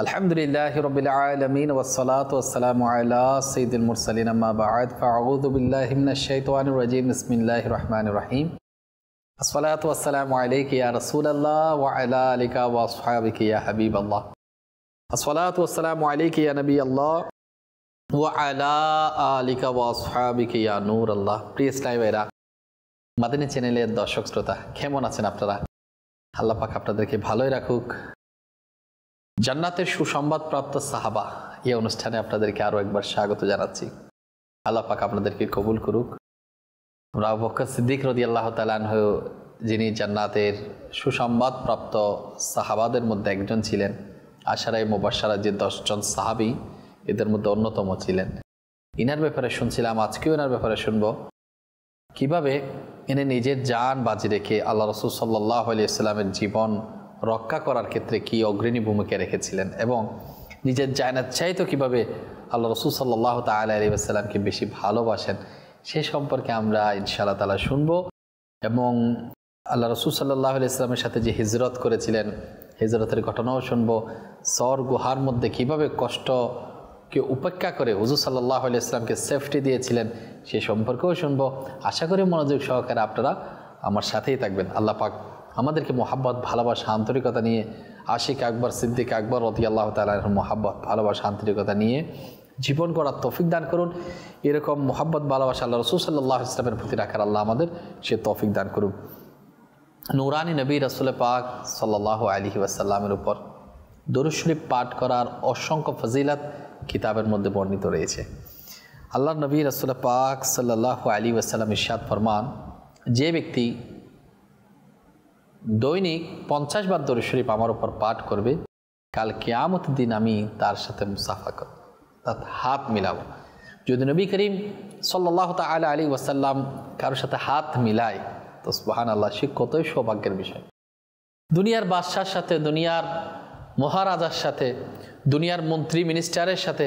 আলহামদুলিল্লাহি রাব্বিল আলামিন ওয়াসসালাতু ওয়াসসালামু আলা সাইয়্যিদিল মুরসালিন আম্মা বা'দ ফাআউযু বিল্লাহি মিনাশ শাইতানির রাজীম বিসমিল্লাহির রহমানির রহিম আসসালাতু ওয়াসসালামু আলাইকা ইয়া রাসূলুল্লাহ ওয়া আলা আলিকা ওয়া আসহাবিকা ইয়া হাবিবাল্লাহ আসসালাতু ওয়াসসালামু আলাইকা ইয়া নবিয়াল্লাহ ওয়া আলা আলিকা ওয়া আসহাবিকা ইয়া নূরাল্লাহ। প্রিয় ইসলামী ভাইরা, মাদানী চ্যানেলের দর্শক শ্রোতা, কেমন আছেন আপনারা? আল্লাহ পাক আপনাদেরকে ভালোই রাখুক। জান্নাতের সুসংবাদ প্রাপ্ত সাহাবা এই অনুষ্ঠানে আপনাদেরকে আরো একবার স্বাগত জানাচ্ছি। আল্লাহ পাক আপনাদেরকে কবুল করুক। আবু বকর সিদ্দিক রাদিয়াল্লাহু তাআলা আনহু, যিনি জান্নাতের সুসংবাদ প্রাপ্ত সাহাবাদের মধ্যে একজন ছিলেন, আশারায়ে মুবাশশারা যে 10 জন সাহাবী, এদের মধ্যে অন্যতম ছিলেন। ইনার ব্যাপারে শুনছিলাম, আজকেও এনার ব্যাপারে শুনবো কিভাবে ইনি নিজের জান বাজি রেখে আল্লাহ রাসূল সাল্লাল্লাহু আলাইহি ওয়াসাল্লামের জীবন রক্ষা করার ক্ষেত্রে কি অগ্রণী ভূমিকা রেখেছিলেন এবং নিজের জানাত চাইতো কিভাবে আল্লাহ রাসূল সাল্লাল্লাহু তাআলা আলাইহি ওয়াসাল্লামকে বেশি ভালোবাসেন, সে সম্পর্কে আমরা ইনশাআল্লাহ তাআলা শুনবো। এবং আল্লাহ রাসূল সাল্লাল্লাহু আলাইহি ওয়াসাল্লামের সাথে যে হিজরত করেছিলেন, হিজরতের ঘটনাও শুনবো। সর গুহার মধ্যে কিভাবে কষ্টকে উপেক্ষা করে হুজুর সাল্লাল্লাহু আলাইহি ওয়াসাল্লামকে সেফটি দিয়েছিলেন, সে সম্পর্কেও শুনবো। আশা করি মনোযোগ সহকারে আপনারা আমার সাথেই থাকবেন। আল্লাহ পাক আমাদেরকে মোহাব্বত, ভালোবাসা, আন্তরিকতা নিয়ে আশিক আকবর সিদ্দিক আকবর রাদিয়াল্লাহু তাআলা আনহু মোহাব্বত, ভালোবাসা, আন্তরিকতা নিয়ে জীবন গড়ার তৌফিক দান করুন। এরকম মোহাব্বত, ভালোবাসা আল্লাহ রাসূল সাল্লাল্লাহু আলাইহি ওয়াসাল্লামের প্রতি রাখার আল্লাহ আমাদের সে তৌফিক দান করুন। নূরানী নবী রাসূল পাক সাল্লাল্লাহু আলাইহি ওয়াসাল্লামের উপর দরুদ শরীফ পাঠ করার অসংখ্য ফজিলত কিতাবের মধ্যে বর্ণিত রয়েছে। আল্লাহ নবী রাসূল পাক সাল্লাল্লাহু আলাইহি ওয়াসাল্লাম ইরশাদ ফরমান, যে ব্যক্তি দৈনিক 50 বার দরুদ শরীফ আমার উপর পাঠ করবে, কাল কিয়ামতের দিন আমি তার সাথে মুসাফা করব, তার হাত মিলাবো। যদি নবী করিম সাল্লাল্লাহু তাআলা আলাইহি ওয়াসাল্লাম কারোর সাথে হাত মিলায়, তো সুবহানাল্লাহ, সে কতই সৌভাগ্যের বিষয়। দুনিয়ার বাদশার সাথে, দুনিয়ার মহারাজার সাথে, দুনিয়ার মন্ত্রী মিনিস্টারের সাথে,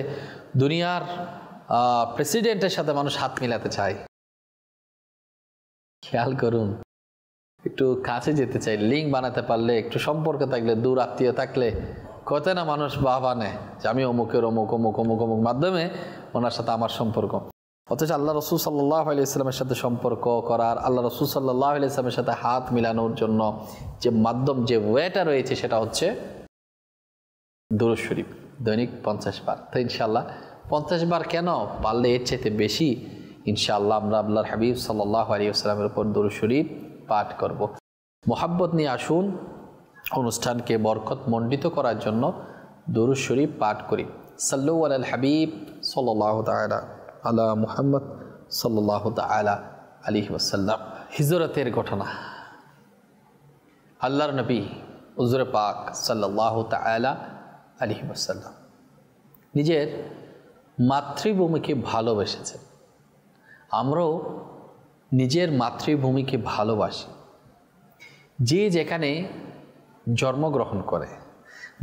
দুনিয়ার প্রেসিডেন্টের সাথে মানুষ হাত মিলাতে চায়। খেয়াল করুন, একটু কাছে যেতে চাই, লিঙ্ক বানাতে পারলে, একটু সম্পর্ক থাকলে, দূর আত্মীয় থাকলে কত না মানুষ বাবা নেয় যে আমি অমুকের অমুক অমুক অমুক অমুক মাধ্যমে ওনার সাথে আমার সম্পর্ক। অথচ আল্লাহ রাসূল সাল্লাল্লাহু আলাইহি ওয়াসাল্লামের সাথে সম্পর্ক করার, আল্লাহ রাসূল সাল্লাল্লাহু আলাইহি ওয়াসাল্লামের সাথে হাত মিলানোর জন্য যে মাধ্যম, যে ওয়েটা রয়েছে, সেটা হচ্ছে দরুদ শরীফ দৈনিক 50 বার। তো ইনশাআল্লাহ 50 বার কেন, পারলে এর চাইতে বেশি ইনশাআল্লাহ আমরা আল্লাহর হাবিব সাল্লাল্লাহু আলাইহি ওয়াসাল্লামের উপর দরুদ শরীফ পাঠ করব। মোহাব্বত নিয়ে আসুন, অনুষ্ঠানকে বরকত মণ্ডিত করার জন্য দরুদ শরীফ পাঠ করি। সাল্লু আলাল হাবিব সাল্লাল্লাহু তাআলা আলা মুহাম্মদ সাল্লাল্লাহু তাআলা আলাইহি ওয়াসাল্লাম। হিজরতের ঘটনা। আল্লাহর নবী হুজুর পাক সাল্লাল্লাহু তাআলা আলাইহি ওয়াসাল্লাম নিজের মাতৃভূমিকে ভালোবেসেছেন। আমরাও নিজের মাতৃভূমিকে ভালোবাসি। যে যেখানে জন্মগ্রহণ করে,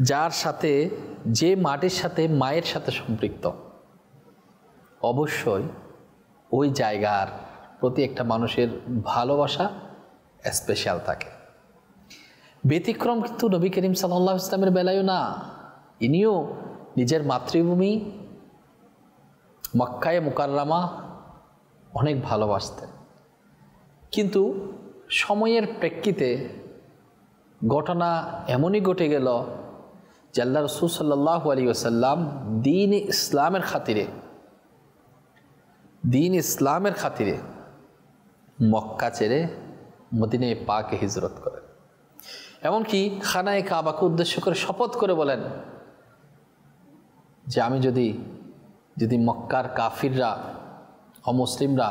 যার সাথে, যে মাটির সাথে, মায়ের সাথে সম্পৃক্ত, অবশ্যই ওই জায়গার প্রতি একটা মানুষের ভালোবাসা স্পেশাল থাকে। ব্যতিক্রম কিন্তু নবী করিম সাল্লাল্লাহু আলাইহি ওয়াসাল্লামের বেলায়ও না। ইনিও নিজের মাতৃভূমি মক্কায়ে মুকাররমা অনেক ভালোবাসতেন, কিন্তু সময়ের প্রেক্ষিতে ঘটনা এমনই ঘটে গেল যে আল্লাহ রাসূল সাল্লাল্লাহু আলাইহি ওয়াসাল্লাম দ্বীন ইসলামের খাতিরে মক্কা ছেড়ে মদিনায়ে পাকে হিজরত করেন। এমনকি খানায়ে কাবাকে উদ্দেশ্য করে শপথ করে বলেন যে আমি যদি মক্কার কাফিররা, অমুসলিমরা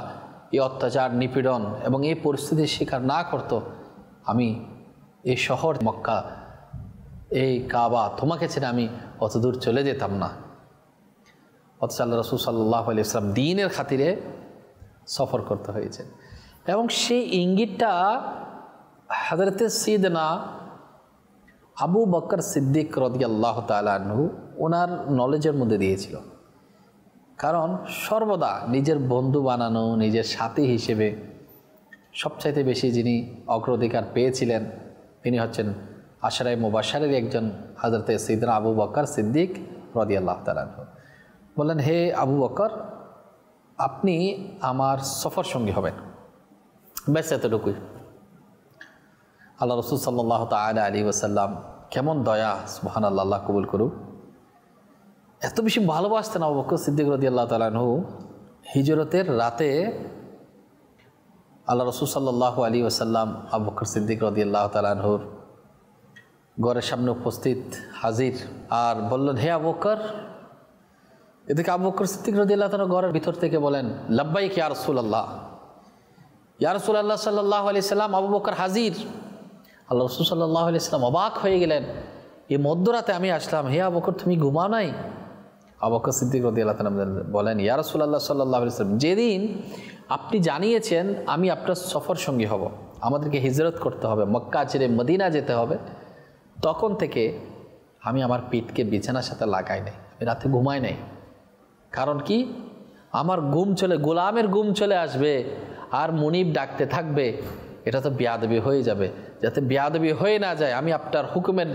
এই অত্যাচার, নিপীড়ন এবং এই পরিস্থিতির শিকার না করত, আমি এই শহর মক্কা, এই কাবা তোমাকে ছেড়ে আমি অত দূর চলে যেতাম না। অথচ আল্লাহ রাসূল সাল্লাল্লাহু আলাইহি ওয়াসাল্লাম দ্বীনের খাতিরে সফর করতে হয়েছে। এবং সেই ইঙ্গিতটা হযরতে সাইয়েদনা আবু বকর সিদ্দিক রাদিয়াল্লাহু তাআলা আনহু ওনার নলেজের মধ্যে দিয়েছিল। কারণ সর্বদা নিজের বন্ধু বানানো, নিজের সাথী হিসেবে সবচাইতে বেশি যিনি অগ্রাধিকার পেয়েছিলেন তিনি হচ্ছেন আশরায়ে মুবাশশারের একজন হযরতে সাইয়েদনা আবু বকর সিদ্দিক রাদিয়াল্লাহু তাআলা আনহু বললেন, হে আবু বকর, আপনি আমার সফর সঙ্গী হবেন। ব্যাস এতটুকুই। আল্লাহ রাসূল সাল্লাল্লাহু তাআলা আলাইহি ওয়াসাল্লাম, কেমন দয়া, সুবহানাল্লাহ, আল্লাহ কবুল করুক। এত বেশি ভালোবাসতেন আবু বকর সিদ্দিক রাদিয়াল্লাহু তাআলা আনহু। হিজরতের রাতে আল্লাহ রাসূল সাল্লাল্লাহু আলাইহি ওয়াসাল্লাম আবু বকর সিদ্দিক রাদিয়াল্লাহু তাআলা আনহুর ঘরের সামনে উপস্থিত হাজির, আর বললেন, হে আবু বকর। এদিকে আবু বকর সিদ্দিক রাদিয়াল্লাহু তাআলা ঘরের ভিতর থেকে বলেন, লাব্বাইক ইয়া রাসূলুল্লাহ। ইয়া রাসূলুল্লাহ সাল্লাল্লাহু আলাইহি সাল্লাম, আবু বকর হাজির। আল্লাহ রাসূল সাল্লাল্লাহু আলাইহি সাল্লাম অবাক হয়ে গেলেন, এই মধ্যরাতে আমি আসলাম, হে আবু বকর তুমি ঘুমাও নাই? আবু বকর সিদ্দিক রাদিয়াল্লাহু তাআলা বলেন, ইয়া রাসূলুল্লাহ সাল্লাল্লাহু আলাইহি সাল্লাম, যেদিন আপনি জানিয়েছেন আমি আপনার সফর সঙ্গী হব, আমাদেরকে হিজরত করতে হবে, মক্কা ছেড়ে মদিনা যেতে হবে, তখন থেকে আমি আমার পিঠকে বিছানার সাথে লাগাই নাই, আমি রাতে ঘুমাই নাই। কারণ কি, আমার গোলামের ঘুম চলে আসবে আর মুনিব ডাকতে থাকবে, এটা তো বেয়াদবি হয়ে যাবে। যাতে বেয়াদবি হয়ে না যায়, আমি আপনার হুকুমের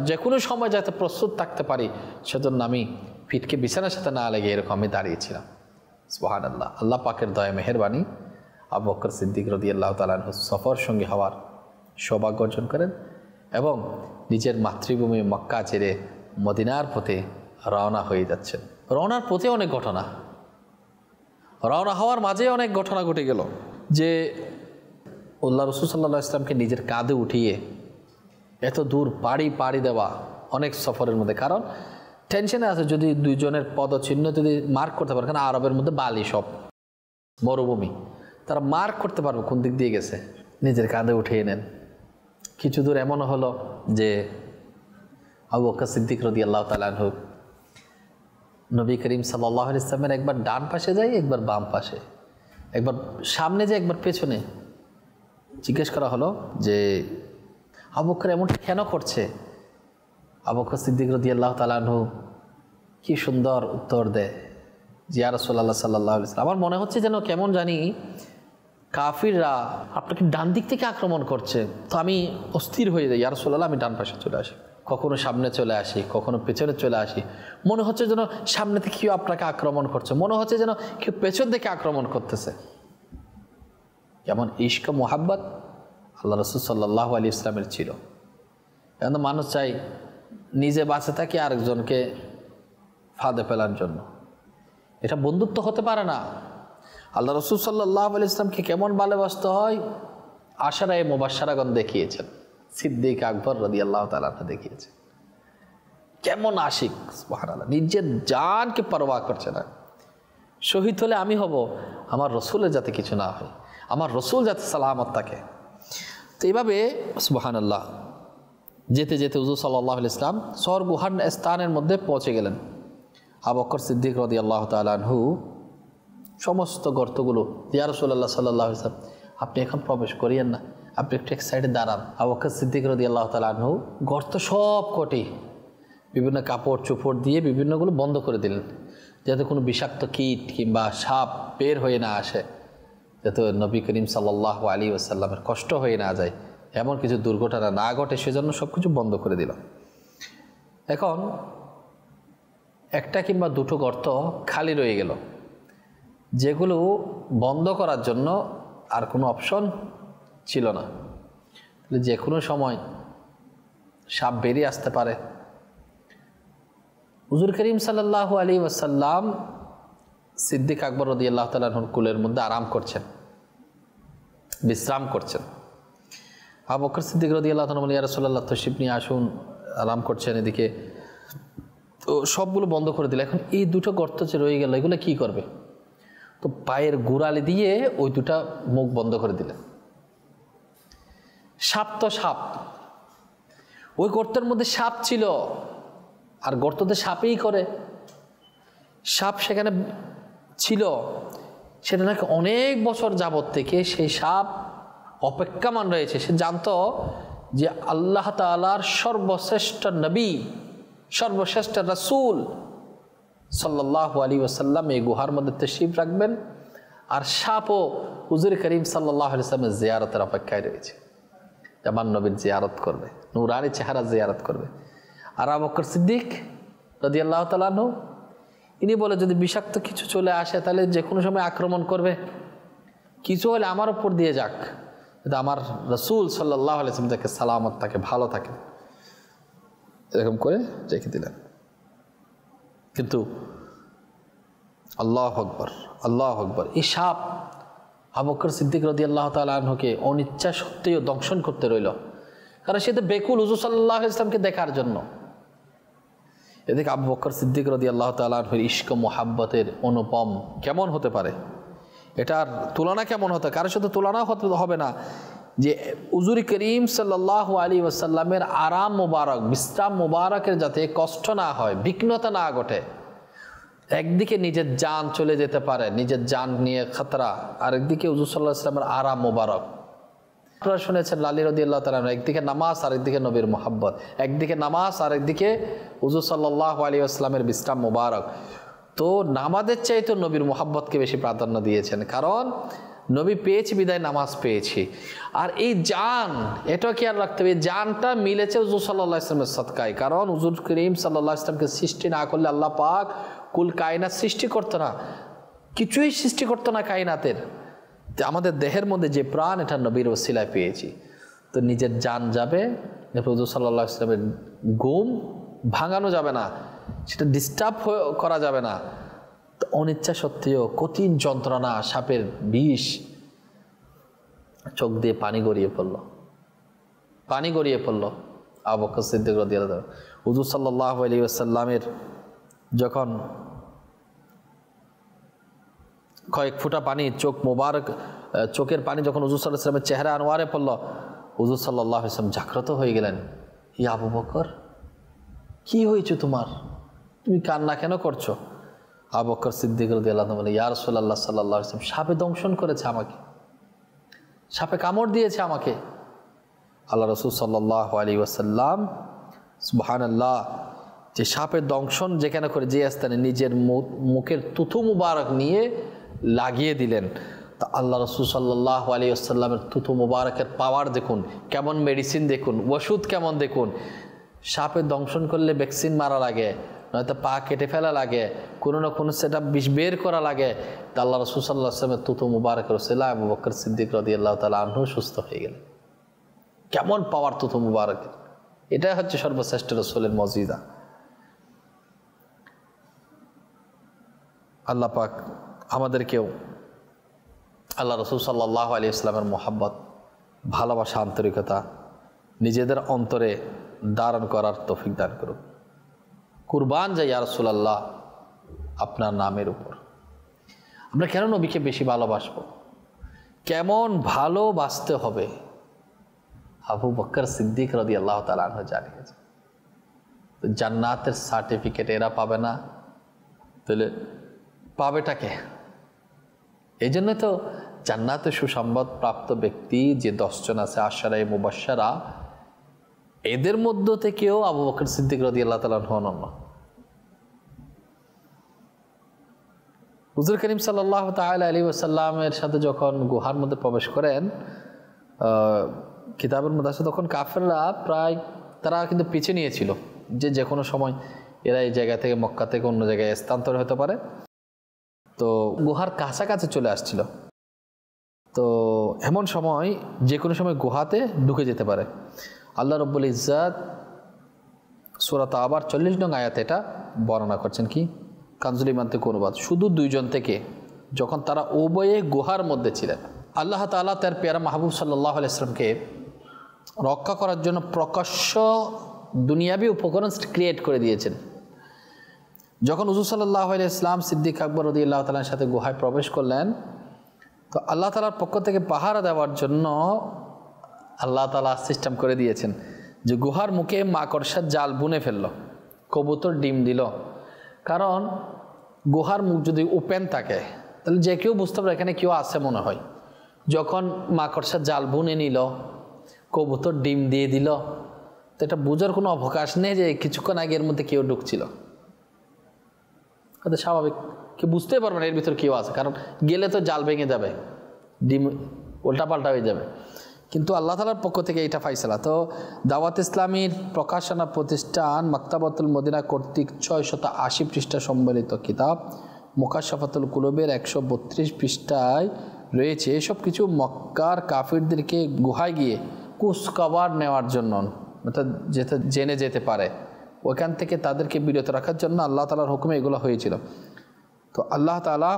যে কোনো সময় যাতে প্রস্তুত থাকতে পারি, সেজন্য আমি পিঠকে বিছানার সাথে না লেগে এরকম আমি দাঁড়িয়েছিলাম। সুবহানাল্লাহ, আল্লাহ পাকের দয়া মেহেরবানি, আবু বকর সিদ্দিক রাদিয়াল্লাহু তাআলা আনহু সফর সঙ্গী হওয়ার সৌভাগ্য অর্জন করেন এবং নিজের মাতৃভূমি মক্কা ছেড়ে মদিনার পথে রওনা হয়ে যাচ্ছেন। রওনার পথে অনেক ঘটনা, রওনা হওয়ার মাঝে অনেক ঘটনা ঘটে গেল যে আল্লাহ রাসূল সাল্লাল্লাহু আলাইহি ওয়াসাল্লামকে নিজের কাঁধে উঠিয়ে এত দূর পাড়ি দেওয়া অনেক সফরের মধ্যে, কারণ টেনশনে আছে যদি দুইজনের পদচিহ্ন যদি মার্ক করতে পারে, কারণ আরবের মধ্যে বালি সব মরুভূমি, তারা মার্ক করতে পারবে কোন দিক দিয়ে গেছে, নিজের কাঁধে উঠিয়ে নেন। কিছু দূর এমন হলো যে আবু বকর সিদ্দিক রাদিয়াল্লাহু তাআলা আনহু নবী করিম সাল্লাল্লাহু আলাইহি ওয়াসাল্লামের একবার ডান পাশে যায়, একবার বাম পাশে, একবার সামনে যায়, একবার পেছনে। জিজ্ঞেস করা হলো যে আবু বকর এমনটা কেন করছে? আবু বকর সিদ্দিক রাদিয়াল্লাহু তাআলা আনহু কি সুন্দর উত্তর দেয়, ইয়া রাসূলুল্লাহ সাল্লাল্লাহু আলাইহি ওয়াসাল্লাম, আমার মনে হচ্ছে যেন কেমন জানি কাফিররা আপনাকে ডান দিক থেকে আক্রমণ করছে, তো আমি অস্থির হয়ে যাই। ইয়া রাসূলুল্লাহ, আমি ডান পাশে চলে আসি, কখনো সামনে চলে আসি, কখনো পেছনে চলে আসি। মনে হচ্ছে যেন সামনে থেকে কেউ আপনাকে আক্রমণ করছে, মনে হচ্ছে যেন কেউ পেছন থেকে আক্রমণ করতেছে। যেমন ইশক মোহাব্বত আল্লাহ রাসূল সাল্লাল্লাহু আলাইহি ওয়াসাল্লামের ছিল। এখন মানুষ চাই নিজে বাঁচে থাকে আরেকজনকে ফাঁদে ফেলার জন্য, এটা বন্ধুত্ব হতে পারে না। আল্লাহ রাসূল সাল্লাল্লাহু আলাইহি ওয়াসাল্লামকে কেমন ভালোবাসতে হয় আশরায়ে মুবাশশারাগণ দেখিয়েছেন, সিদ্দিক আকবর রাদিয়াল্লাহু তাআলা দেখিয়েছেন কেমন আশিক, সুবহানাল্লাহ, নিজের জানকে পরোয়া করছে না। শহীদ হলে আমি হব, আমার রসুলের যাতে কিছু না হয়, আমার রসুল যাতে সালামত থাকে। তো এইভাবে সুবহানাল্লাহ যেতে যেতে হুজুর সাল্লাল্লাহু আলাইহি ওয়াসাল্লাম সর গুহার স্থানের মধ্যে পৌঁছে গেলেন। আবু বকর সিদ্দিক রাদিয়াল্লাহু তাআলা আনহু সমস্ত গর্তগুলো, ইয়া রাসূলুল্লাহ সাল্লাল্লাহু আলাইহি ওয়াসাল্লাম, আপনি এখন প্রবেশ করিয়েন না, আপনি একটু এক সাইডে দাঁড়ান। আবু বকর সিদ্দিক রাদিয়াল্লাহু তাআলা আনহু গর্ত সব কটি বিভিন্ন কাপড় চোপড় দিয়ে বিভিন্নগুলো বন্ধ করে দিলেন, যাতে কোনো বিষাক্ত কীট কিংবা সাপ বের হয়ে না আসে, যাতে নবী করিম সাল্লাল্লাহু আলাইহি ওয়াসাল্লামের কষ্ট হয়ে না যায়, এমন কিছু দুর্ঘটনা না ঘটে, সেজন্য সব কিছু বন্ধ করে দিল। এখন একটা কিংবা দুটো গর্ত খালি রয়ে গেল, যেগুলো বন্ধ করার জন্য আর কোনো অপশন ছিল না। যে কোনো সময় সাপ বেরিয়ে আসতে পারে। হুজুর করিম সাল্লাল্লাহু আলাইহি ওয়াসাল্লাম সিদ্দিক আকবর রাদিয়াল্লাহু তাআলা আনহুর কুলের মধ্যে আরাম করছেন, বিশ্রাম করছেন। আবু বকর সিদ্দিক রাদিয়াল্লাহু তাআলা বলেন, ইয়া রাসূলুল্লাহ, তাশরিফ নিয়ে আসুন, আরাম করছেন এদিকে। তো সবগুলো বন্ধ করে দিল। এখন এই দুটো গর্ত যে রয়ে গেল, এগুলো কি করবে? তো পায়ের গোড়ালি দিয়ে ওই দুটা মুখ বন্ধ করে দিলেন। সাপ তো সাপ, ওই গর্তের মধ্যে সাপ ছিল, আর গর্ততে সাপেই করে। সাপ সেখানে ছিল, সেটা নাকি অনেক বছর যাবত থেকে সেই সাপ অপেক্ষামান রয়েছে। সে জানতো যে আল্লাহ তাআলার সর্বশ্রেষ্ঠ নবী, সর্বশ্রেষ্ঠ রাসূল সাল্লাল্লাহু আলাইহি ওয়াসাল্লাম এই গুহার মধ্যে তাশরীফ রাখবেন, আর সাপও হুজুর করিম সাল্লাল্লাহু আলাইহি ওয়াসাল্লামের জিয়ারতের অপেক্ষায় রয়েছে, আমার নবীর জিয়ারত করবে। নূরানি চেহারা জিয়ারত করবে। আর আবু বকর সিদ্দিক রাদিয়াল্লাহু তাআলা আনহু ইনি বলে যদি বিষাক্ত কিছু চলে আসে তাহলে যে কোনো সময় আক্রমণ করবে, কিছু হলে আমার উপর দিয়ে যাক, কিন্তু আমার রাসূল সাল্লাল্লাহু আলাইহি ওয়াসাল্লাম তাকে সালামত থাকে, ভালো থাকে, এরকম করে রেখে দিলেন। কিন্তু আল্লাহু আকবার, আল্লাহু আকবার, এই সাপ আবু বকর সিদ্দিক রাদিয়াল্লাহু তাআলা আনহুকে অনিচ্ছা সত্ত্বেও দংশন করতে রইল, কারণ সে তো বেকুল হুজুর সাল্লাল্লাহু আলাইহি ওয়াসাল্লামকে দেখার জন্য। এদিকে আবু বকর সিদ্দিক রাদিয়াল্লাহু তাআলা আনহুর ইশক মুহাব্বতের অনুপম কেমন হতে পারে, এটার তুলনা কেমন হতে, কারোর সাথে তুলনা হবে না। যে হুজুর করিম সাল্লাল্লাহু আলাইহি ওয়াসাল্লামের আরাম মুবারক, বিশ্রাম মুবারকের যাতে কষ্ট না হয়, বিঘ্নতা না ঘটে, একদিকে নিজের জান চলে যেতে পারে, নিজের জান নিয়ে খতরা, আর একদিকে হুজুর সাল্লাল্লাহু আলাইহি ওয়াসাল্লামের আরাম মুবারক। আপনারা শুনেছেন আলী রাদিয়াল্লাহু তাআলা, একদিকে নামাজ আর একদিকে নবীর মুহাব্বত, একদিকে নামাজ আর একদিকে হুজুর সাল্লাল্লাহু আলাইহি ওয়াসাল্লামের বিশ্রাম মুবারক। তো নামাজের চাইতে নবীর মুহাব্বতকে বেশি প্রাধান্য দিয়েছেন, কারণ নবী পেয়েছি বিদায় নামাজ পেয়েছি। আর এই জান, এটা খেয়াল রাখতে হবে, জানটা মিলেছে হুজুর সাল্লাল্লাহু আলাইহি ওয়াসাল্লামের সদকায়, কারণ হুজুর করিম সাল্লাল্লাহু আলাইহি ওয়াসাল্লামকে সৃষ্টি না করলে আল্লাহ পাক কুল কায়নাত সৃষ্টি করতো না, কিছুই সৃষ্টি করতো না কায়নাতের। আমাদের দেহের মধ্যে যে প্রাণ, এটা নবীর ওসিলায় পেয়েছি। তো নিজের জান যাবে, হুজুর সাল্লাল্লাহু আলাইহি ওয়াসাল্লামের ঘুম ভাঙানো যাবে না, সেটা ডিস্টার্ব করা যাবে না। তো অনিচ্ছা সত্ত্বেও কঠিন যন্ত্রণা, সাপের বিষ, চোখ দিয়ে পানি গড়িয়ে পড়ল, পানি গড়িয়ে পড়ল আবু বকর সিদ্দিক রাদিয়াল্লাহু তাআলা। হুজুর সাল্লাল্লাহু আলাইহি ওয়াসাল্লামের যখন কয়েক ফোঁটা পানি চোখ মোবারক, চোখের পানি যখন হুজুর সাল্লাল্লাহু আলাইহি ওয়াসাল্লামের চেহারা আনোয়ারে পড়ল, হুজুর সাল্লাল্লাহু আলাইহি ওয়াসাল্লাম জাগ্রত হয়ে গেলেন। ইয়া আবু বকর, কি হয়েছে তোমার, তুমি কান্না কেন করছো? আবু বকর সিদ্দিক রাদিয়াল্লাহু তাআলা বলে, ইয়া রাসূলুল্লাহ সাল্লাল্লাহু আলাইহি ওয়াসাল্লাম, সাপে দংশন করেছে আমাকে, সাপে কামড় দিয়েছে আমাকে। আল্লাহ রাসূল সাল্লাল্লাহু আলাইহি ওয়াসাল্লাম সুবহানাল্লাহ, যে সাপের দংশন যেখানে করে, যে স্থানে, নিজের মুখের তুথু মুবারক নিয়ে লাগিয়ে দিলেন। তা আল্লাহ রাসূল সাল্লাল্লাহু আলাইহি ওয়াসাল্লামের তুথু মুবারকের পাওয়ার দেখুন, কেমন মেডিসিন দেখুন, ওষুধ কেমন দেখুন। সাপে দংশন করলে ভ্যাকসিন মারা লাগে, নয়তো পা কেটে ফেলা লাগে, কোনো না কোনো সেটা বিষ বের করা লাগে। তা আল্লাহ রাসূল সাল্লাল্লাহু আলাইহি ওয়াসাল্লামের তুথু মুবারকের ওসিলায় আবু বকর সিদ্দিক রাদিয়াল্লাহু তাআলা আনহু সুস্থ হয়ে গেলেন। কেমন পাওয়ার তুথু মুবারকের! এটাই হচ্ছে সর্বশ্রেষ্ঠ রাসূলের মুজিজা। আল্লাহ পাক আমাদেরকেও আল্লাহ রাসূল সাল্লাল্লাহু আলাইহি ওয়াসাল্লামের মুহাব্বত, ভালোবাসা, আন্তরিকতা নিজেদের অন্তরে ধারণ করার তৌফিক দান করুন। কুরবান যাই ইয়া রাসূলুল্লাহ আপনার নামের উপর। আমরা কেন নবীকে বেশি ভালোবাসবো, কেমন ভালোবাসতে হবে, আবু বকর সিদ্দিক রাদিয়াল্লাহু তাআলা আনহু জানিয়েছে। তো জান্নাতের সার্টিফিকেট এরা পাবে না, তাহলে পাবেটাকে? এই জন্য তো জান্নাতে সুসংবাদ প্রাপ্ত ব্যক্তি যে 10 জন আছে, আশারায়ে মুবাশশারা, এদের মধ্য থেকেও আবু বকর সিদ্দিক রাদিয়াল্লাহু তাআলা আনহু অনন্য। হুজুর করিম সাল্লাল্লাহু তাআলা আলাইহি ওয়াসাল্লামের সাথে যখন গুহার মধ্যে প্রবেশ করেন, কিতাবের মধ্যে আছে তখন কাফেররা প্রায়, তারা কিন্তু পিছিয়ে নিয়েছিল যে কোনো সময় এরা এই জায়গা থেকে, মক্কা থেকে অন্য জায়গায় স্থানান্তর হতে পারে। তো গুহার কাছাকাছি চলে আসছিল। তো এমন সময় যে কোনো সময় গুহাতে ঢুকে যেতে পারে। আল্লাহ রাব্বুল ইজ্জাত সূরা তাওবার 40 নং আয়াতে এটা বর্ণনা করছেন। কি? কানজুল ঈমান থেকে অনুবাদ। শুধু 2 জন থেকে, যখন তারা উভয়ে গুহার মধ্যে ছিলেন, আল্লাহ তাআলা তার পেয়ারা মাহবুব সাল্লাল্লাহু আলাইহি ওয়াসাল্লামকে রক্ষা করার জন্য প্রকাশ্য দুনিয়াবি উপকরণ ক্রিয়েট করে দিয়েছেন। যখন হুজুর সাল্লাল্লাহু আলাইহি ওয়াসাল্লাম সিদ্দিক আকবর রাদিয়াল্লাহু তাআলার সাথে গুহায় প্রবেশ করলেন, তো আল্লাহ তাআলার পক্ষ থেকে পাহারা দেওয়ার জন্য আল্লাহ তাআলা সিস্টেম করে দিয়েছেন যে গুহার মুখে মাকড়সার জাল বুনে ফেললো, কবুতর ডিম দিল। কারণ গুহার মুখ যদি ওপেন থাকে তাহলে যে কেউ বুঝতে পারে এখানে কেউ আছে মনে হয়। যখন মাকড়সার জাল বুনে নিল, কবুতর ডিম দিয়ে দিল, তো এটা বোঝার কোনো অবকাশ নেই যে কিছুক্ষণ আগে এর মধ্যে কেউ ঢুকছিল। এটা স্বাভাবিক, কেউ বুঝতে পারবে না এর ভিতর কেউ আছে, কারণ গেলে তো জাল ভেঙে যাবে, ডিম উল্টাপাল্টা হয়ে যাবে। কিন্তু আল্লাহ তাআলার পক্ষ থেকে এটা ফাইসালা। তো দাওয়াত ইসলামীর প্রকাশনা প্রতিষ্ঠান মাকতাবাতুল মদিনা কর্তৃক 680 পৃষ্ঠা সম্বলিত কিতাব মুকাশশাফাতুল কুলুবের 132 পৃষ্ঠায় রয়েছে এসব কিছু মক্কার কাফিরদেরকে গুহায় গিয়ে কুচকাওয়ার নেওয়ার জন্য, অর্থাৎ যেতে জেনে যেতে পারে ওইখান থেকে তাদেরকে বিরত রাখার জন্য আল্লাহ তাআলার হুকুমে এগুলো হয়েছিল। তো আল্লাহ তাআলা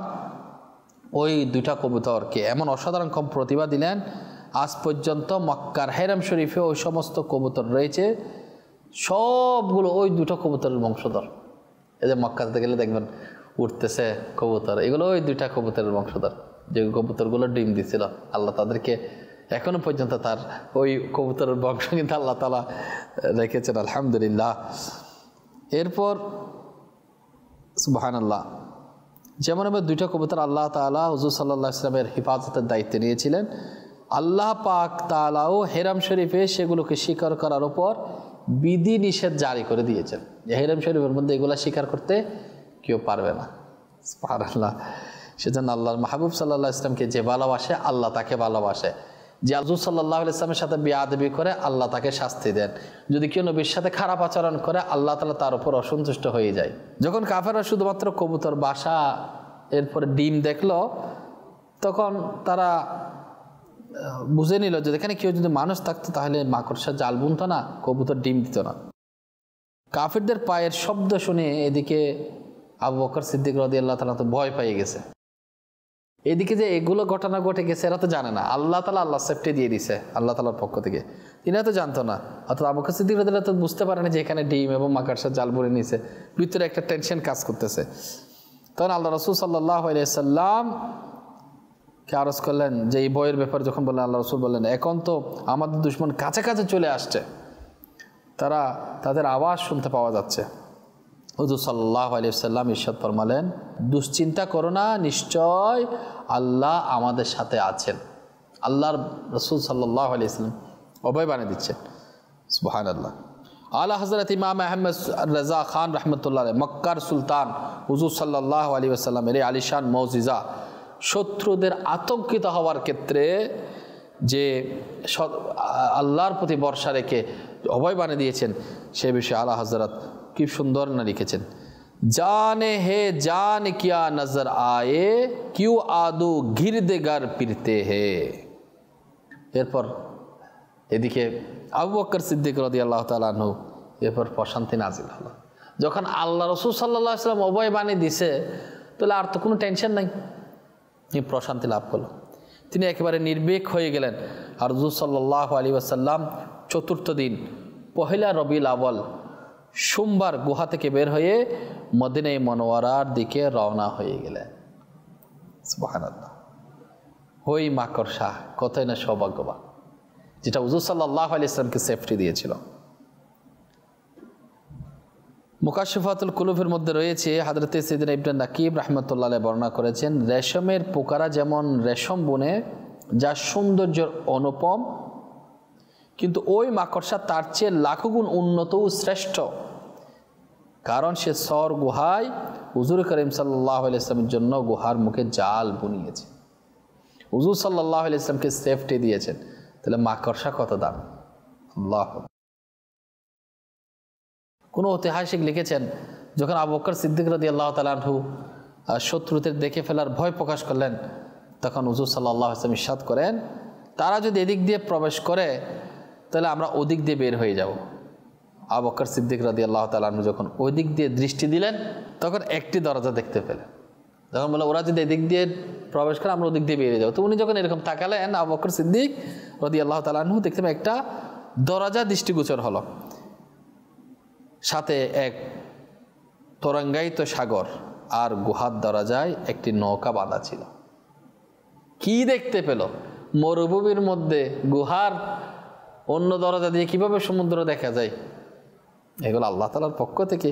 ওই দুইটা কবুতরকে এমন অসাধারণ কম প্রতিভা দিলেন, আজ পর্যন্ত মক্কার হেরাম শরীফে ওই সমস্ত কবুতর রয়েছে সবগুলো ওই দুটো কবুতরের বংশধর। এই যে মক্কাতে গেলে দেখবেন উঠতেছে কবুতর, এগুলো ওই দুইটা কবুতরের বংশধর, যে কবুতরগুলো ডিম দিছিল। আল্লাহ তাদেরকে এখনো পর্যন্ত তার ওই কবুতরের বংশ কিন্তু আল্লাহ তাআলা রেখেছেন, আলহামদুলিল্লাহ। এরপর সুবহানাল্লাহ, যেমন এবার দুইটা কবুতর আল্লাহ তাআলা হুজুর সাল্লাল্লাহু আলাইহি ওয়াসাল্লামের হেফাজতের দায়িত্ব নিয়েছিলেন। আল্লাহ পাক তাআলাও হেরাম শরীফে সেগুলোকে শিকার করার উপর বিধি নিষেধ জারি করে দিয়েছেন, যে হেরাম শরীফের মধ্যে এগুলো শিকার করতে কেউ পারবে না। সুবহানাল্লাহ। সেজন্য আল্লাহর মাহবুব সাল্লাল্লাহু আলাইহি ওয়াসাল্লামকে যে ভালোবাসে আল্লাহ তাকে ভালোবাসে, যে হুজুর সাল্লাল্লাহু আলাইহি ওয়াসাল্লামের সাথে বেয়াদবি করে আল্লাহ তাকে শাস্তি দেন, যদি কেউ নবীর সাথে খারাপ আচরণ করে আল্লাহ তাআলা তার উপর অসন্তুষ্ট হয়ে যায়। যখন কাফেররা শুধুমাত্র কবুতর বাসা এরপরে ডিম দেখলো, তখন তারা বুঝে নিল যে এখানে কেউ যদি মানুষ থাকতো তাহলে মাকড়সা জাল বুনতো না, কবুতর ডিম দিত না। কাফেরদের পায়ের শব্দ শুনে এদিকে আবু বকর সিদ্দিক রাদিয়াল্লাহু তাআলা তো ভয় পেয়ে গেছে। এদিকে যে এগুলো ঘটনা ঘটে গেছে এরা তো জানে না, আল্লাহ তাআলা সেফটি দিয়ে দিছে আল্লাহ তাআলার পক্ষ থেকে, তিনি তো জানতো না। অর্থাৎ আবু বকর সিদ্দিক রাদিয়াল্লাহু তাআলা তো বুঝতে পারেনি যে এখানে ডিম এবং মাকড়সা জাল বুনে নিছে, ভিতরে একটা টেনশন কাজ করতেছে। তখন আল্লাহ রাসূল সাল্লাল্লাহু আলাইহি ওয়াসাল্লাম কে আরজ করলেন যে এই বইয়ের ব্যাপারে যখন বললেন, আল্লাহ রাসূল বললেন এখন তো আমাদের দুশমন কাছে কাছে চলে আসছে, তাদের আওয়াজ শুনতে পাওয়া যাচ্ছে। হুজুর সাল্লাল্লাহু আলাইহি ওয়াসাল্লাম ইরশাদ ফরমালেন, দুশ্চিন্তা করো না, নিশ্চয় আল্লাহ আমাদের সাথে আছেন। আল্লাহর রাসূল সাল্লাল্লাহু আলাইহি ওয়াসাল্লাম অভয় বানিয়ে দিচ্ছেন। সুবহানাল্লাহ। আলা হযরত ইমাম আহমদ রাজা খান রাহমাতুল্লাহ আলাইহি, মক্কার সুলতান হুজুর সাল্লাল্লাহু আলাইহি ওয়াসাল্লামের এই আলিশান মুজিজা শত্রুদের আতঙ্কিত হওয়ার ক্ষেত্রে যে আল্লাহর প্রতি ভরসা রেখে অভয় বানিয়ে দিয়েছেন, সে বিষয়ে আলা হযরত কি সুন্দর না লিখেছেন, জানে হে জান কিয়া নজর আয়ে কিউ আদু গিরদেগার পিরতে হে। এরপর এদিকে আবু বকর সিদ্দিক রাদিয়াল্লাহু তাআলা আনহু এরপর প্রশান্তি নাজিল হলো। যখন আল্লাহ রাসূল সাল্লাল্লাহু আলাইহি ওয়াসাল্লাম অভয় বানিয়ে দিছে, তাহলে আর তো কোনো টেনশন নাই, এই প্রশান্তি লাভ করলো। তিনি একেবারে নির্ভীক হয়ে গেলেন। আর হুজুর সাল্লাল্লাহু আলাইহি ওয়াসাল্লাম চতুর্থ দিন পহেলা রবিউল আউয়াল সোমবার গুহা থেকে বের হয়ে মদিনায়ে মুনাওয়ারার দিকে রওনা হয়ে গেলেন। সুবহানাল্লাহ। ওই মাকড়সা কতই না সৌভাগ্যবান, যেটা হুজুর সাল্লাল্লাহু আলাইহি ওয়াসাল্লামকে সেফটি দিয়েছিল। মুকাশশাফাতুল কুলুবের মধ্যে রয়েছে, হযরতে সাইয়েদনা ইবনে নাকিব রাহমাতুল্লাহ আলাইহি বর্ণনা করেছেন, রেশমের পোকারা যেমন রেশম বুনে যা সৌন্দর্যের অনুপম, কিন্তু ওই মাকড়সা তার চেয়ে লাখো গুণ উন্নত ও শ্রেষ্ঠ, কারণ সে সর গুহায় হুজুর করিম সাল্লাল্লাহু আলাইহি ওয়াসাল্লামের জন্য গুহার মুখে জাল বুনিয়েছে, হুজুর সাল্লাল্লাহু আলাইহি ওয়াসাল্লামকে সেফটি দিয়েছেন। তাহলে মাকড়সা কত দাম! আল্লাহ। কোন ঐতিহাসিক লিখেছেন, যখন আবু বকর সিদ্দিক রাদিয়াল্লাহু তাআলা আনহু শত্রুদের দেখে ফেলার ভয় প্রকাশ করলেন, তখন হুজুর সাল্লাল্লাহু আলাইহি ওয়াসাল্লাম ইরশাদ করেন, তারা যদি এদিক দিয়ে প্রবেশ করে তাহলে আমরা ওদিক দিয়ে বের হয়ে যাব। আবু বকর সিদ্দিক রাদিয়াল্লাহু তাআলা আনহু যখন ওই দিক দিয়ে দৃষ্টি দিলেন, তখন একটি দরজা দেখতে পেলেন। যখন বলে ওরা যদি এদিক দিয়ে প্রবেশ করে আমরা ওদিক দিয়ে বেরিয়ে যাবো, তো উনি যখন এরকম তাকালেন, আবু বকর সিদ্দিক রাদিয়াল্লাহু তাআলা আনহু দেখতে পেলেন একটা দরজা দৃষ্টিগোচর হলো, সাথে এক তরঙ্গায়িত সাগর, আর গুহার দরজায় একটি নৌকা বাঁধা ছিল। কি দেখতে পেল! মরুভূমির মধ্যে গুহার অন্য দরজা দিয়ে কিভাবে সমুদ্র দেখা যায়, এগুলো আল্লাহ তাআলার পক্ষ থেকে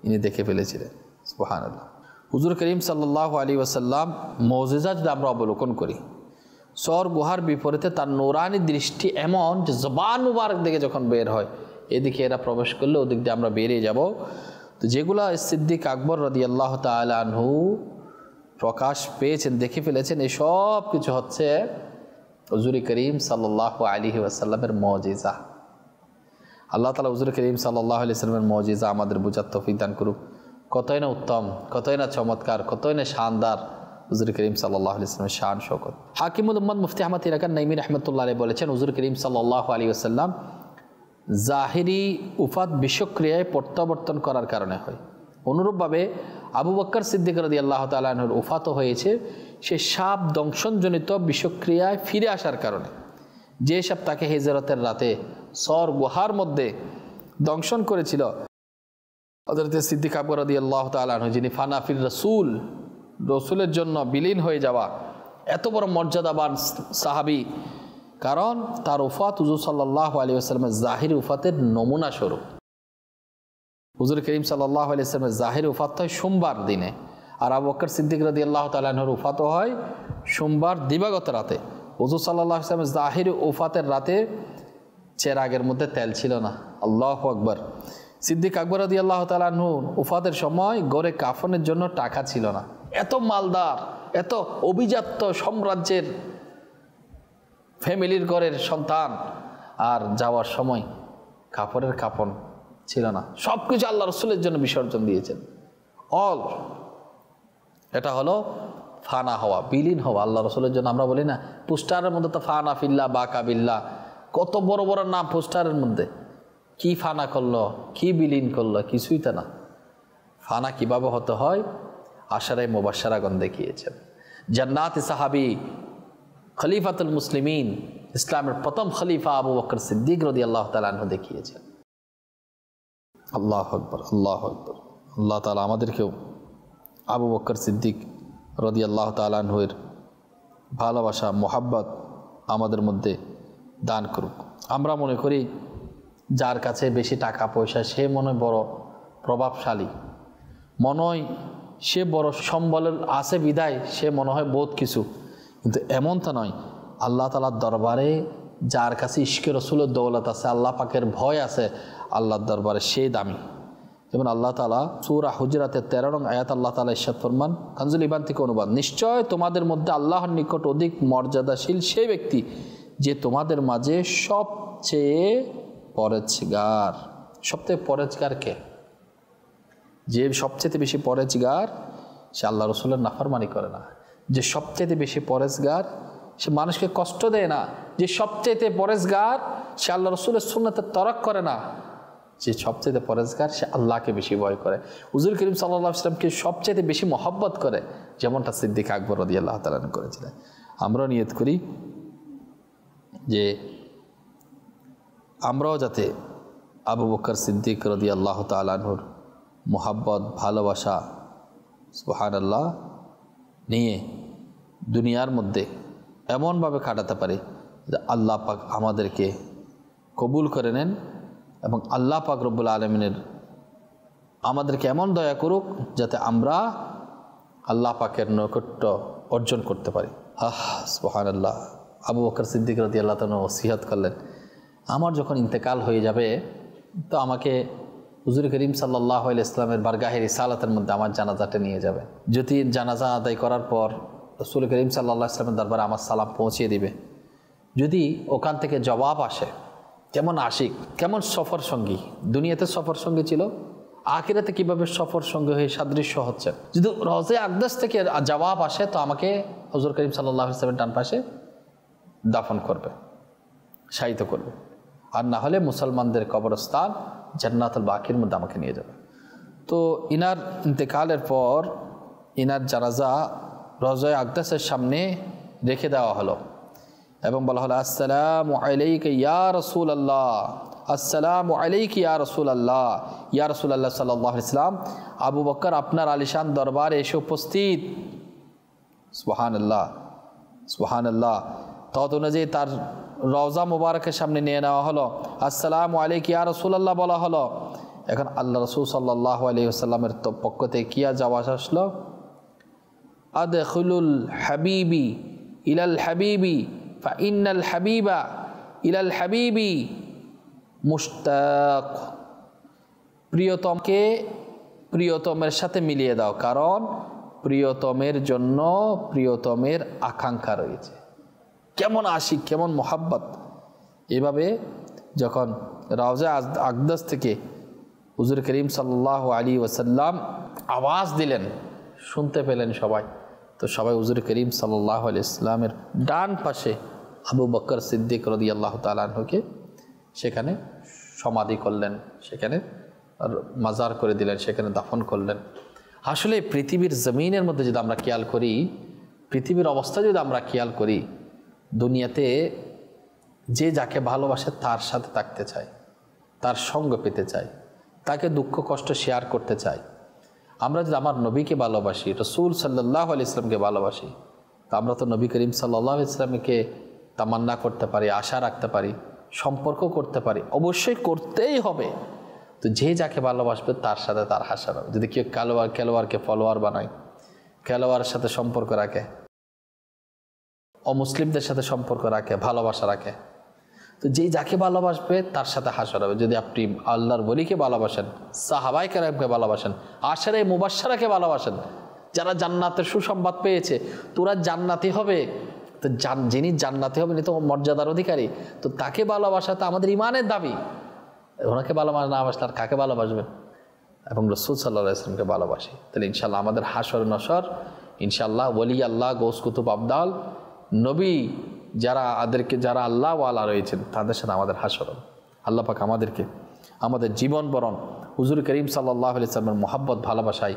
ইনি দেখে ফেলেছিলেন। সুবহানাল্লাহ। হুজুর করিম সাল্লাল্লাহু আলাইহি ওয়াসাল্লাম মুজিজা যদি আমরা অবলোকন করি, সর গুহার বিপরীতে তার নূরানি দৃষ্টি এমন যে জবান মুবারক দিকে যখন বের হয়, এদিকে এরা প্রবেশ করলে ওদিক দিয়ে আমরা বেরিয়ে যাব। তো যেগুলা সিদ্দিক আকবর রাদিয়াল্লাহু তাআলা আনহু প্রকাশ পেয়েছেন, দেখে ফেলেছেন, এই সব কিছু হচ্ছে হুজুর করিম সাল্লাল্লাহু আলাইহি ওয়াসাল্লামের মুজিজা। আল্লাহ তাআলা হুজুর করিম সাল্লাল্লাহু আলাইহি ওয়াসাল্লামের মুজিজা আমাদের বুঝার তৌফিক দান করুক। কতই না উত্তম, কতই না চমৎকার, কতই না শানদার হুজুর করিম সাল্লাল্লাহু আলাইহি ওয়াসাল্লামের শান শওকত। হাকিমুল উম্মাত মুফতি আহমদ তিরাকান নাইমি রাহমাতুল্লাহ আলাইহি বলেছেন, হুজুর করিম সাল্লাল্লাহু আলাইহি ওয়াসাল্লাম জাহিরি উফাত বিষক্রিয়ায় প্রত্যাবর্তন করার কারণে হয়। অনুরূপভাবে আবু বকর সিদ্দিক রাদিয়াল্লাহু তাআলা আনহুর উফাতও হয়েছে সে সাপ দংশনজনিত বিষক্রিয়ায় ফিরে আসার কারণে। যে সাপ তাকে হিজরতের রাতে সর গুহার মধ্যে দংশন করেছিল, হযরত সিদ্দিক আকবর রাদিয়াল্লাহু তাআলা আনহু, যিনি ফানাফির রসুল, রসুলের জন্য বিলীন হয়ে যাওয়া এত বড় মর্যাদাবান সাহাবী, কারণ তার উফাত হুজুর সাল্লাল্লাহু আলাইহি ওয়াসাল্লামের জাহিরি উফাতের নমুনা স্বরূপ। হুজুর করিম সাল্লাল্লাহু আলাইহি ওয়াসাল্লামের জাহিরি উফাত হয় সোমবার দিনে, আর আবু বকর সিদ্দিক রাদিয়াল্লাহু তাআলা আনহুর উফাতও হয় সোমবার দিবাগত রাতে। হুজুর সাল্লাল্লাহু আলাইহি ওয়াসাল্লামের জাহিরি উফাতের রাতে চেরাগের মধ্যে তেল ছিল না। আল্লাহু আকবার। সিদ্দিক আকবর রাদিয়াল্লাহু তাআলা আনহু উফাতের সময় গড়ে কাফনের জন্য টাকা ছিল না। এত মালদার, এত অভিজাত্য সাম্রাজ্যের ফ্যামিলির ঘরের সন্তান, আর যাওয়ার সময় কাপড়ের কাফন ছিল না। সব কিছু আল্লাহ রসুলের জন্য বিসর্জন দিয়েছেন। অল এটা হলো ফানা হওয়া, বিলীন হওয়া আল্লাহ রসুলের জন্য। আমরা বলি না পোস্টারের মধ্যে তো ফানা ফিল্লা বা কাবিল্লা, কত বড় বড় নাম পোস্টারের মধ্যে। কি ফানা করলো, কি বিলীন করলো, কিছুই তো না। ফানা কিভাবে হতে হয় আশারে মুবাশশারাগণ দেখিয়েছেন। জান্নাতি সাহাবী খলিফাতুল মুসলিমিন, ইসলামের প্রথম খলিফা আবু বকর সিদ্দিক রাদিয়াল্লাহু তাআলা আনহু দেখিয়েছেন। আল্লাহু আকবার, আল্লাহু আকবার। আল্লাহ তাআলা আমাদেরকেও আবু বকর সিদ্দিক রাদিয়াল্লাহু তাআলা আনহুর ভালোবাসা, মোহাব্বত আমাদের মধ্যে দান করুক। আমরা মনে করি যার কাছে বেশি টাকা পয়সা সে মনে হয় বড় প্রভাবশালী, মনে হয় সে বড় সম্বলের আছে বিদায় সে মনে হয় বহুত কিছু, কিন্তু এমনটা নয়। আল্লাহ তাআলার দরবারে যার কাছে ইশকে রসুলের দৌলত আছে, আল্লাহ পাকের ভয় আছে, আল্লাহর দরবারে সেই দামি। যেমন আল্লাহ তাআলা সূরা হুজরাতের 13 নং আয়াত আল্লাহ তাআলা ইরশাদ ফরমান, কানজুল ইমান থেকে অনুবাদ, নিশ্চয় তোমাদের মধ্যে আল্লাহর নিকট অধিক মর্যাদাশীল সেই ব্যক্তি যে তোমাদের মাঝে সবচেয়ে পরেজগার। সবচেয়ে পরেজগার কে? যে সবচেয়ে বেশি পরেজগার সে আল্লাহ রসুলের নাফরমানি করে না। যে সবচেয়ে বেশি পরেজগার সে মানুষকে কষ্ট দেয় না। যে সবচেয়ে পরেজগার সে আল্লাহ রসুলের সুন্নাতের তরক করে না। যে সবচেয়ে পরেজগার সে আল্লাহকে বেশি ভয় করে, হুজুর করিম সাল্লাল্লাহু আলাইহি ওয়াসাল্লামকে সবচেয়ে বেশি মহব্বত করে, যেমনটা সিদ্দিক আকবর রাদিয়াল্লাহু তাআলা আনহু করেছিলেন। আমরাও নিয়ত করি যে আমরাও যাতে আবু বকর সিদ্দিক রাদিয়াল্লাহু তাআলা আনহুর মোহাব্বত, ভালোবাসা সুবহানাল্লাহ নিয়ে দুনিয়ার মধ্যে এমনভাবে কাটাতে পারি যে আল্লাহ পাক আমাদেরকে কবুল করে নেন, এবং আল্লাহ পাক রব্বুল আলামিনের আমাদেরকে এমন দয়া করুক যাতে আমরা আল্লাহ পাকের নৈকট্য অর্জন করতে পারি। সুবহানাল্লাহ। আবু বকর সিদ্দিক রাদিয়াল্লাহু তাআলা ওসিয়ত করলেন, আমার যখন ইন্তেকাল হয়ে যাবে তো আমাকে হুজুর করিম সাল্লাল্লাহু আলাইহি ওয়াসাল্লামের বারগাহে রিসালাতের মধ্যে আমার জানাজাটা নিয়ে যাবে। যদি জানাজা আদায় করার পর রাসূল করিম সাল্লাল্লাহু আলাইহি ওয়াসাল্লামের দরবারে আমার সালাম পৌঁছিয়ে দিবে। যদি ওখান থেকে জবাব আসে, কেমন আশিক, কেমন সফর সঙ্গী, দুনিয়াতে সফর সঙ্গী ছিল, আখিরাতে কিভাবে সফর সঙ্গী হয়ে সাদৃশ্য হচ্ছে, যদি রওজে আকদাস থেকে জবাব আসে তো আমাকে হুজুর করিম সাল্লাল্লাহু আলাইহি ওয়াসাল্লামের ডান পাশে দাফন করবে, শায়িত করবে, আর না হলে মুসলমানদের কবরস্থান জান্নাতুল বাকির মধ্যে আমাকে নিয়ে যাবে। তো ইনার ইন্তেকালের পর ইনার জানাজা রওজা আকদাসের সামনে রেখে দেওয়া হলো এবং বলা হলো, আসসালামু আলাইকা ইয়া রাসূলুল্লাহ, আসসালামু আলাইকা ইয়া রাসূলুল্লাহ, ইয়া রাসূলুল্লাহ সাল্লাল্লাহু আলাইহি ওয়াসাল্লাম, আবু বকর আপনার আলিশান দরবারে এসে উপস্থিত। সুবহানাল্লাহ, সুবহানাল্লাহ। তত অনুযায়ী তার রওজা মুবারকের সামনে নিয়ে নেওয়া হলো, আসসালামু আলাইকা ইয়া রাসূলুল্লাহ বলা হলো। এখন আল্লাহ রাসূল সাল্লাল্লাহু আলাইহি ওয়াসাল্লামের পক্ষ থেকে কি জবাব আসলো, আদখুলুল হাবিবি ইলাল হাবিবি ফাইন্নাল হাবিবা ইলাল হাবিবি মুশতাক, প্রিয়তমকে প্রিয়তমের সাথে মিলিয়ে দাও, কারণ প্রিয়তমের জন্য প্রিয়তমের আকাঙ্ক্ষা রয়েছে। কেমন আশিক, কেমন মোহাব্বত। এভাবে যখন রওজা আকদাস থেকে হুজুর করিম সাল্লাল্লাহু আলাইহি ওয়াসাল্লাম আওয়াজ দিলেন, শুনতে পেলেন সবাই, তো সবাই হুজুর করিম সাল্লাল্লাহু আলাইহি ওয়াসাল্লামের ডান পাশে আবু বকর সিদ্দিক রাদিয়াল্লাহু তাআলা আনহুকে সেখানে সমাধি করলেন, সেখানে মাজার করে দিলেন, সেখানে দাফন করলেন। আসলে পৃথিবীর জমিনের মধ্যে যদি আমরা খেয়াল করি, পৃথিবীর অবস্থা যদি আমরা খেয়াল করি, দুনিয়াতে যে যাকে ভালোবাসে তার সাথে থাকতে চায়, তার সঙ্গ পেতে চায়, তাকে দুঃখ কষ্ট শেয়ার করতে চায়। আমরা যদি আমার নবীকে ভালোবাসি, রাসূল সাল্লাল্লাহু আলাইহি ওয়াসাল্লামকে ভালোবাসি, তো আমরা তো নবী করিম সাল্লাল্লাহু আলাইহি ওয়াসাল্লামকে তামান্না করতে পারি, আশা রাখতে পারি, সম্পর্ক করতে পারি, অবশ্যই করতেই হবে। তো যে যাকে ভালোবাসবে তার সাথে তার হাসা হবে। যদি কেউ খেলোয়াড়কে ফলোয়ার বানায়, খেলোয়াড়ের সাথে সম্পর্ক রাখে, অমুসলিমদের সাথে সম্পর্ক রাখে, ভালোবাসা রাখে, তো যে যাকে ভালোবাসবে তার সাথে হাসর হবে। যদি আপনি আল্লাহর ওলিকে ভালোবাসেন, সাহাবায়ে কেরামকে ভালোবাসেন, আশারে মুবাশশারাকে ভালোবাসেন, যারা জান্নাতের সুসংবাদ পেয়েছে, তোরা জান্নাতি হবে, তো যিনি জান্নাতি হবে, তো মর্যাদার অধিকারী, তো তাকে ভালোবাসা তো আমাদের ইমানের দাবি। ওনাকে ভালোবাসা না বাসলে আর কাকে ভালোবাসবেন? এবং রাসূল সাল্লাল্লাহু আলাইহি ওয়াসাল্লামকে ভালোবাসি, তাহলে ইনশাআল্লাহ আমাদের হাসর নসর ইনশাআল্লাহ ওলি আল্লাহ, গৌস কুতুব আবদাল, নবী যারা আল্লাহ ওয়ালা রয়েছেন তাদের সাথে আমাদের হাসর। আল্লাহ পাক আমাদেরকে আমাদের জীবন বরণ হুজুর করিম সাল্লাল্লাহু আলাইহি ওয়াসাল্লামের মহব্বত ভালোবাসায়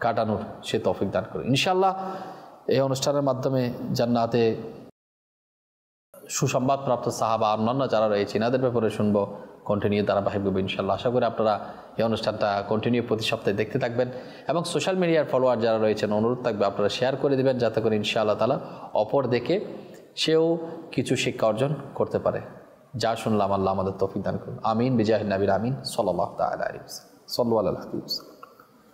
কাটানোর সে তৌফিক দান করুন। ইনশাআল্লাহ এই অনুষ্ঠানের মাধ্যমে জান্নাতে সুসংবাদপ্রাপ্ত সাহাবা অন্যান্য যারা রয়েছে এনাদের ব্যাপারে শুনবো, কন্টিনিউ ধারাবাহিকভাবে ইনশাআল্লাহ। আশা করি আপনারা এই অনুষ্ঠানটা কন্টিনিউ প্রতি সপ্তাহে দেখতে থাকবেন এবং সোশ্যাল মিডিয়ার ফলোয়ার যারা রয়েছেন অনুরোধ থাকবে আপনারা শেয়ার করে দেবেন, যাতে করে ইনশাআল্লাহ তাআলা অপর দেখে সেও কিছু শিক্ষা অর্জন করতে পারে। যা শুনলাম আল্লাহ আমাদের তৌফিক দান করুন। আমিন বিজাহিন নবীর আমিন সাল্লাল্লাহু তাআলা আলাইহি ওয়াসাল্লাম। সাল্লু আলা হাবিব।